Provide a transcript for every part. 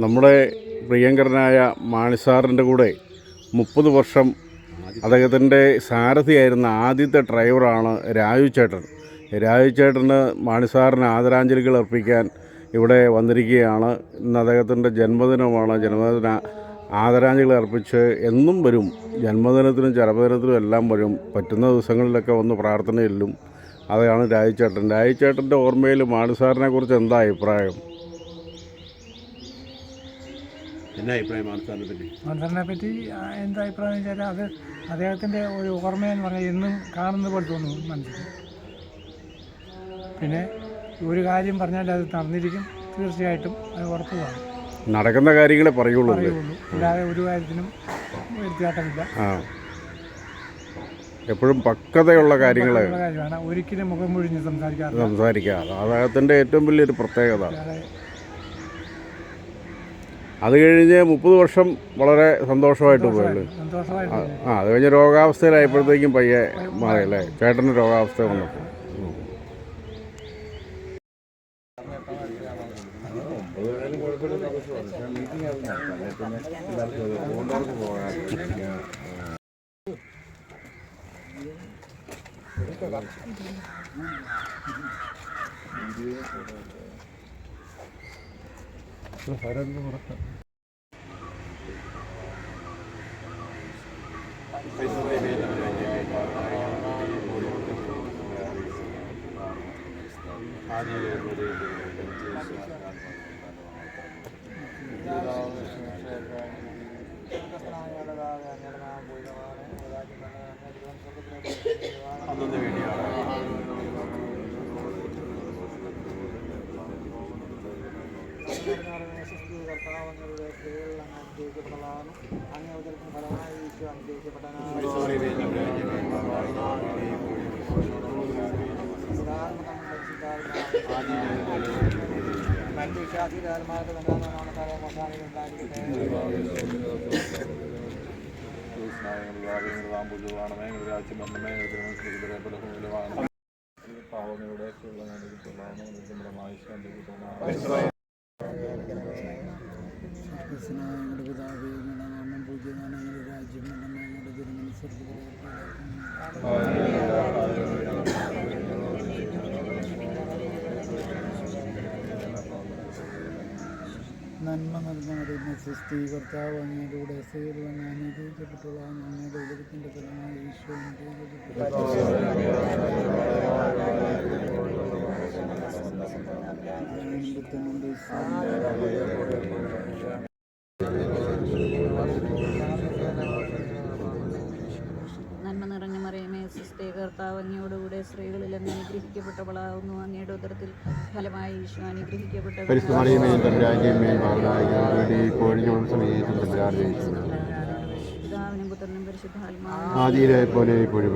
നമ്മുടെ പ്രിയങ്കരനായ മാണിസാറിൻ്റെ കൂടെ 30 വർഷം അദ്ദേഹത്തിൻ്റെ സാരഥിയായിരുന്ന ആദ്യത്തെ ഡ്രൈവറാണ് രാജു ചേട്ടൻ. രാജു ചേട്ടന് മാണിസാറിന് ആദരാഞ്ജലികൾ അർപ്പിക്കാൻ ഇവിടെ വന്നിരിക്കുകയാണ്. ഇന്ന് അദ്ദേഹത്തിൻ്റെ ജന്മദിനമാണ്. ജന്മദിന ആദരാഞ്ജലികൾ അർപ്പിച്ച് എന്നും വരും. ജന്മദിനത്തിനും ചരമദിനത്തിനും എല്ലാം വരും. പറ്റുന്ന ദിവസങ്ങളിലൊക്കെ വന്ന് പ്രാർത്ഥനയിലും. അതാണ് രാജു ചേട്ടൻ. രാജു ചേട്ടൻ്റെ ഓർമ്മയിൽ മാണിസാറിനെ കുറിച്ച് എന്താ അഭിപ്രായം? എന്നാ അഭിപ്രായം മാണിസാറിനെ പറ്റി എന്താ അഭിപ്രായം എന്ന് വെച്ചാൽ അത് അദ്ദേഹത്തിൻ്റെ ഒരു ഓർമ്മയെന്ന് പറഞ്ഞാൽ എന്നും കാണുന്ന പോലെ തോന്നും മനസ്സിൽ. പിന്നെ ഒരു കാര്യം പറഞ്ഞാൽ അത് നടന്നിരിക്കും, തീർച്ചയായിട്ടും അത് ഉറപ്പ് കാണും. നടക്കുന്ന കാര്യങ്ങളെ പറയുള്ളൂ, അല്ലാതെ ഒരു കാര്യത്തിനും വ്യത്യാസമില്ല. എപ്പോഴും പക്വതയുള്ള കാര്യങ്ങളെ ഒരിക്കലും മുഖം മുഴിഞ്ഞ് സംസാരിക്കാതെ അദ്ദേഹത്തിൻ്റെ ഏറ്റവും വലിയൊരു പ്രത്യേകത. അത് കഴിഞ്ഞ് 30 വർഷം വളരെ സന്തോഷമായിട്ട് പോയുള്ളൂ. അത് കഴിഞ്ഞ് രോഗാവസ്ഥയിലായപ്പോഴത്തേക്കും പയ്യെ മാറിയല്ലേ ചേട്ടന് രോഗാവസ്ഥ വന്നപ്പോൾ. നന്മ നൽകുന്ന സൃഷ്ടി കർത്താവ് അങ്ങയുടെ സ്ത്രീകൾ അനുഗ്രഹിക്കപ്പെട്ടുള്ള അങ്ങയുടെ ഉദരത്തിൻ്റെ ഫലമായി ഈശോ നന്മ നിറഞ്ഞ മറിയമേ സുസ്ഥി കർത്താവ് അങ്ങയോടുകൂടെ സ്ത്രീകളിൽ അങ്ങ് അനുഗ്രഹിക്കപ്പെട്ടവളാവുന്നു. അങ്ങയുടെ ഉദരത്തിൽ ഫലമായി ഈശോ അനുഗ്രഹിക്കപ്പെട്ടവൾ. പിതാവിനും പുത്രനും പരിശുദ്ധാത്മാവിനും ആദിയിലെ പോലെ ഇപ്പോഴും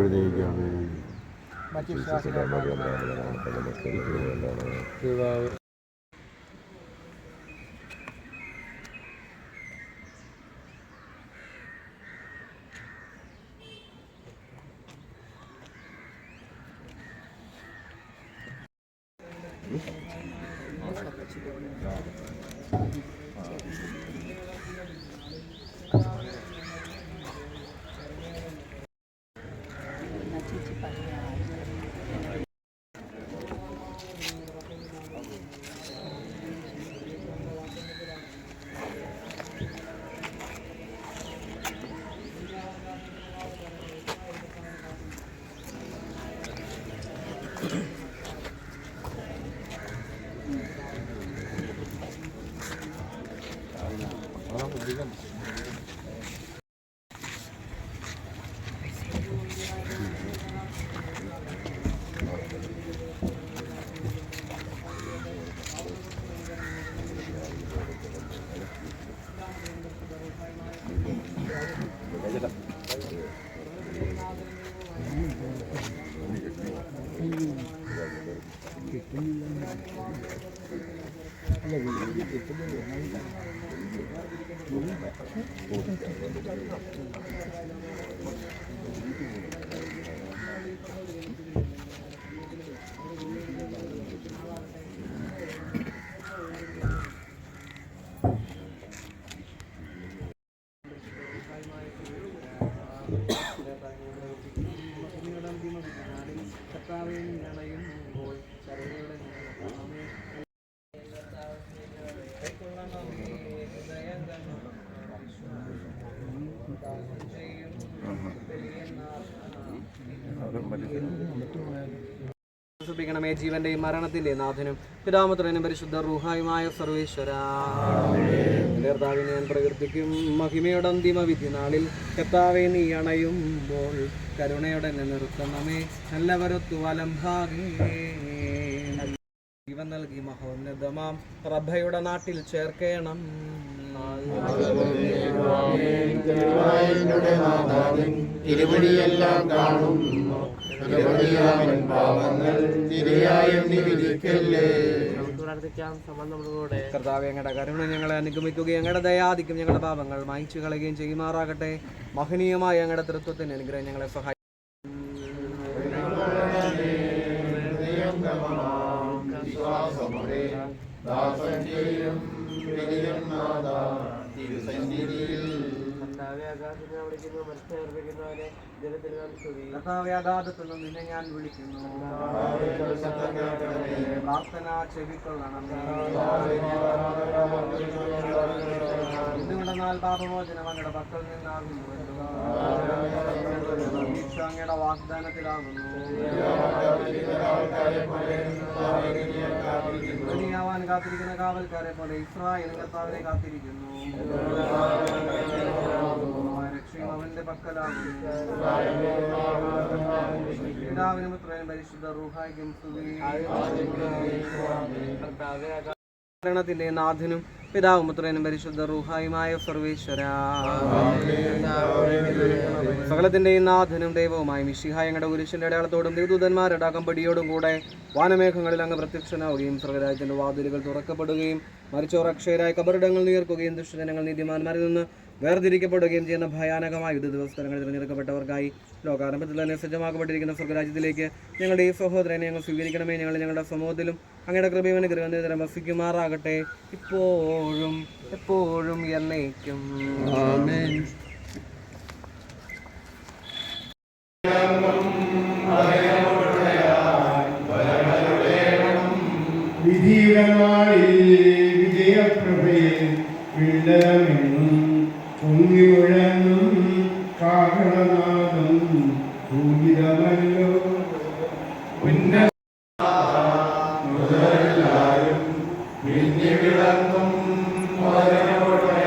ണമേ ജീവന്റെയും മരണത്തിന്റെയും നാഥനും പിതാമത്രനും പരിശുദ്ധ റൂഹായുമായ സർവേശ്വര കർത്താവിനെ ഞാൻ പ്രകീർത്തിക്കും മഹിമയുടെ അന്തിമ വിധി നാളിൽ കർത്താവെ നീ അണയുമ്പോൾ കരുണയോടെ നിർത്തണമേ നല്ലവരൊത്തു വലം ഭാഗേ ജീവൻ നൽകി മഹോന്നതമാം പ്രഭയുടെ നാട്ടിൽ ചേർക്കണം തിരുവടിയെല്ലാം കാണും കർത്താവേ ഞങ്ങളുടെ കരുണ ഞങ്ങളെ അനുഗമിക്കുകയും ഞങ്ങളുടെ ദയാധിക്കും ഞങ്ങളുടെ പാപങ്ങൾ മായ്ച്ചു കളയുകയും ചെയ്യുമാറാകട്ടെ. മഹനീയമായ ഞങ്ങളുടെ തൃത്വത്തിന് അനുഗ്രഹം ഞങ്ങളെ സഹായിക്കും. കർത്താവ്യാഘാതത്തിൽ നിന്നെ ഞാൻ വിളിക്കുന്നു. പ്രാർത്ഥന ചെവിക്കൊള്ളണമേ. എന്തുകൊണ്ടെന്നാൽ പാപമോചനം അങ്ങയുടെ പക്കൽ നിന്നാകുന്നുവല്ലോ. പ്രതീക്ഷ അങ്ങയുടെ വാഗ്ദാനത്തിലാകുന്നു. ാവാൻ കാത്തിരിക്കുന്ന കാവൽക്കാരെ പോലെ ഇസ്രായേൽ കർത്താവിനെ കാത്തിരിക്കുന്നു. രക്ഷയും അവന്റെ പക്കലാകുന്നു. പിതാവിനും പുത്രനും പരിശുദ്ധ റൂഹായ്ക്കും സ്തുതി. ത്തിന്റെ നാഥനും പിതാവും പുത്രനും പരിശുദ്ധ റൂഹായുമായ സർവേശ്വര സകലത്തിന്റെയും നാഥനും ദൈവവുമായ മിശിഹായ ഞങ്ങളുടെ കുരിശിന്റെ അടയാളത്തോടും ദൈവദൂതന്മാരുടെ അകമ്പടിയോടും കൂടെ വാനമേഘങ്ങളിൽ അങ്ങ് പ്രത്യക്ഷനാവുകയും സ്വർഗരാജ്യത്തിന്റെ വാതിലുകൾ തുറക്കപ്പെടുകയും മരിച്ചോർ അക്ഷയരായ കബറിടങ്ങൾ ഉയർക്കുകയും ദുഷ്ടജനങ്ങൾ നീതിമാന്മാരിൽ നിന്ന് വേർതിരിക്കപ്പെടുകയും ചെയ്യുന്ന ഭയാനകമായ യുദ്ധ ദിവസങ്ങളിൽ തിരഞ്ഞെടുക്കപ്പെട്ടവർക്കായി ലോകാരംഭത്തിൽ തന്നെ സജ്ജമാക്കപ്പെട്ടിരിക്കുന്ന സ്വർഗരാജ്യത്തിലേക്ക് ഞങ്ങളുടെ ഈ സഹോദരനെ ഞങ്ങൾ സ്വീകരിക്കണമേ. ഞങ്ങൾ ഞങ്ങളുടെ സമൂഹത്തിലും അങ്ങയുടെ കൃപയും അനുഗ്രഹം വസിക്കുമാറാകട്ടെ, ഇപ്പോഴും എപ്പോഴും എന്നേക്കും. ആമേൻ. വിജയപ്രഭയിൽ വിണ്ടമെന്നും പൊങ്ങിമുഴങ്ങും കാഹളനാദം പൂജിതമല്ലോ. മുതലായും മിന്നി വിളങ്ങും വരവേണം.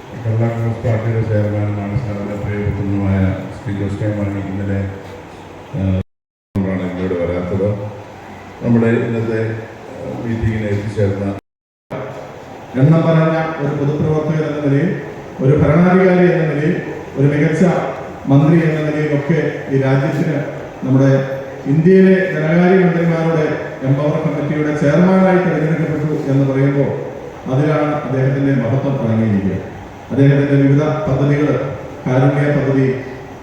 കേരള കോൺഗ്രസ് പാർട്ടിയുടെ ചെയർമാനുമാണ് സാറിൻ്റെ പ്രിയപുത്രനുമായ ശ്രീ ജോസ് കെ മാണി ഇന്നലെ ഇങ്ങോട്ട് വരാത്തത്. നമ്മുടെ ഇന്നത്തെ മീറ്റിങ്ങിന് എത്തിച്ചേർന്ന എണ്ണം പറഞ്ഞ ഒരു പൊതുപ്രവർത്തകൻ എന്ന നിലയിൽ, ഒരു ഭരണാധികാരി എന്ന നിലയിൽ ഒരു മികച്ച മന്ത്രി എന്ന നിലയിലൊക്കെ ഈ രാജ്യത്തിന് നമ്മുടെ ഇന്ത്യയിലെ ധനകാര്യ മന്ത്രിമാരുടെ എംപവർ കമ്മിറ്റിയുടെ ചെയർമാനായി തിരഞ്ഞെടുക്കപ്പെട്ടു എന്ന് പറയുമ്പോൾ അതിലാണ് അദ്ദേഹത്തിൻ്റെ മഹത്വം അടങ്ങിയിരിക്കുക. അദ്ദേഹത്തിൻ്റെ വിവിധ പദ്ധതികൾ, കാരുണ്യ പദ്ധതി,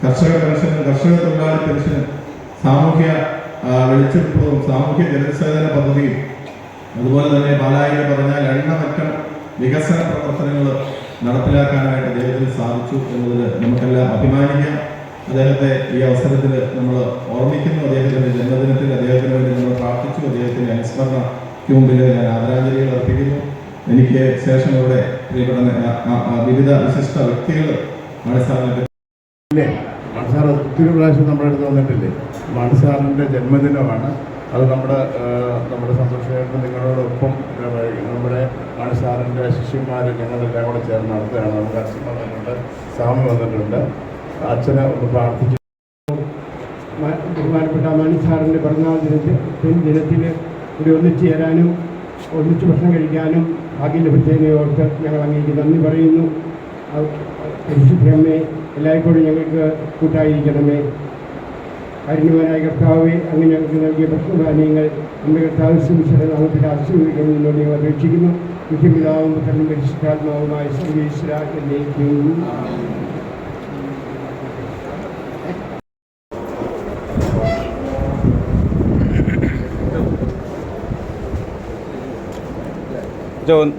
കർഷക പെൻഷനും കർഷക തൊഴിലാളി പെൻഷനും സാമൂഹ്യ വെളിച്ചെടുപ്പും സാമൂഹ്യ ജനസേവന പദ്ധതിയും അതുപോലെ തന്നെ പാലായിൽ പറഞ്ഞാൽ എണ്ണമറ്റം വികസന പ്രവർത്തനങ്ങൾ നടപ്പിലാക്കാനായിട്ട് അദ്ദേഹത്തിന് സാധിച്ചു എന്നതിൽ നമുക്കെല്ലാം അഭിമാനിക്കാം. അദ്ദേഹത്തെ ഈ അവസരത്തിൽ നമ്മൾ ഓർമ്മിക്കുന്നു. അദ്ദേഹത്തിൻ്റെ ജന്മദിനത്തിൽ അദ്ദേഹത്തിന് വേണ്ടി നമ്മൾ പ്രാർത്ഥിച്ചു. അദ്ദേഹത്തിൻ്റെ അനുസ്മരണയ്ക്ക് മുമ്പിൽ ഞാൻ ആദരാഞ്ജലികൾ അർപ്പിക്കുന്നു. എനിക്ക് ശേഷം ഇവിടെ പ്രിയപ്പെട്ട വിവിധ വിശിഷ്ട വ്യക്തികൾ മാണിസാറിനെ മാണിസാർ ഒത്തിരി പ്രാവശ്യം നമ്മുടെ അടുത്ത് വന്നിട്ടില്ലേ. മാണിസാറിൻ്റെ ജന്മദിനമാണ്. അത് നമ്മുടെ സന്തോഷമായിട്ട് നിങ്ങളോടൊപ്പം നമ്മുടെ മാണിസാറിൻ്റെ ശിഷ്യന്മാർ ഞങ്ങളെല്ലാം കൂടെ ചേർന്ന് നടത്തുകയാണ്. നമുക്ക് അച്ഛൻ വന്നിട്ടുണ്ട്, സ്വാമി വന്നിട്ടുണ്ട്. അച്ഛനെ ഒന്ന് പ്രാർത്ഥിച്ചു. ബഹുമാനപ്പെട്ട മാണിസാറിൻ്റെ പിറന്നാൾ ദിനത്തിൽ ഇവിടെ ഒന്നിച്ചു ചേരാനും ഒന്നിച്ച് ഭക്ഷണം കഴിക്കാനും ഭാഗ്യം ലഭിച്ചതിനെ ഓർത്ത് ഞങ്ങൾ അങ്ങേക്ക് നന്ദി പറയുന്നു. പരിശുദ്ധമ്മേ, എല്ലായ്പ്പോഴും ഞങ്ങൾക്ക് കൂട്ടായിരിക്കണമേ. കാരുണ്യവാനായ കർത്താവെ, അങ്ങ് ഞങ്ങൾക്ക് നൽകിയ ഭക്ഷണപാനീയങ്ങൾ നമ്മുടെ കർത്താവ് സുവിശേഷനാമത്തിൽ ആശീർവദിക്കുന്നതിനോട് ഞങ്ങൾ അപേക്ഷിക്കുന്നു. നിത്യപിതാവും പുത്രനും പരിശുദ്ധാത്മാവുമായ സർവീശ്വര എന്നേക്കും. ജോൻ